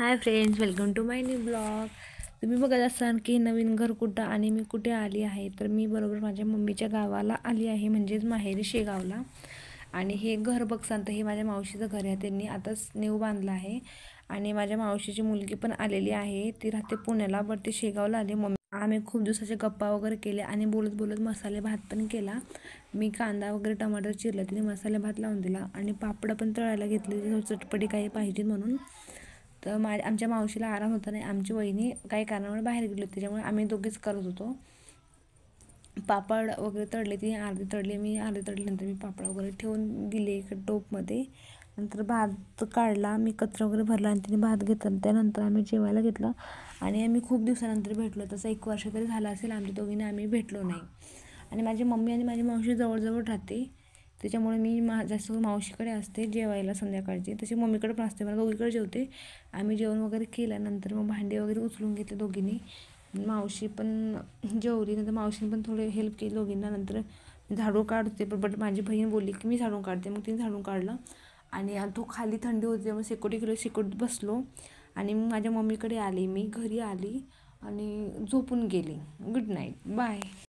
High friends, welcome to my new blog. तुम्ही बघत असाल की नवीन घर कुठं आणि मी कुठे आली आहे. तर मी बरोबर माझ्या मम्मीच्या गावाला आली आहे, म्हणजेच माहेरी शेगावला. आणि हे घर बघसान तर हे माझ्या मावशीचं घर आहे. त्यांनी आताच न्यू बांधलं आहे. आणि माझ्या मावशीची मुलगी पण आलेली आहे, ती राहते पुण्याला, बट ती शेगावला आली. मम्मी आम्ही खूप दिवसाचे गप्पा वगैरे केले आणि बोलत बोलत मसाले भात पण केला. मी कांदा वगैरे टमाटर चिरला, तिने मसाले भात लावून दिला आणि पापड पण तळायला घेतले, चटपटी काही पाहिजे म्हणून. तर आमच्या मावशीला आराम होता नाही, आमची वहिनी काही कारणामुळे बाहेर गेली होती, त्याच्यामुळे आम्ही दोघेच करत होतो. पापड वगैरे तळले, ती अर्धे तळले, मी अर्धे तळल्यानंतर मी पापड वगैरे ठेवून दिले एक टोपमध्ये. नंतर भात काढला, मी कचरा वगैरे भरला आणि तिने भात घेतला. त्यानंतर आम्ही जेवायला घेतलं आणि आम्ही खूप दिवसानंतर भेटलो. तसं 1 वर्ष तरी झालं असेल आमच्या दोघींनी आम्ही भेटलो नाही. आणि माझी मम्मी आणि माझी मावशी जवळजवळ राहते, त्याच्यामुळे मी जास्त मावशीकडे असते जेवायला संध्याकाळची, तशी मम्मीकडे पण असते, मला दोघीकडे जेवते. आम्ही जेवण वगैरे केल्यानंतर मग भांडे वगैरे उचलून घेतले दोघींनी. मावशी पण जेवली, नंतर मावशीने पण थोडे हेल्प केली दोघींना. नंतर झाडू काढते, बट माझी बहीण बोलली की मी झाडून काढते, मग तिने झाडून काढलं. आणि तो खाली थंडी होती, त्यामुळे शेकोटीत बसलो आणि मग माझ्या मम्मीकडे आली, मी घरी आली आणि झोपून गेली. Good night, bye.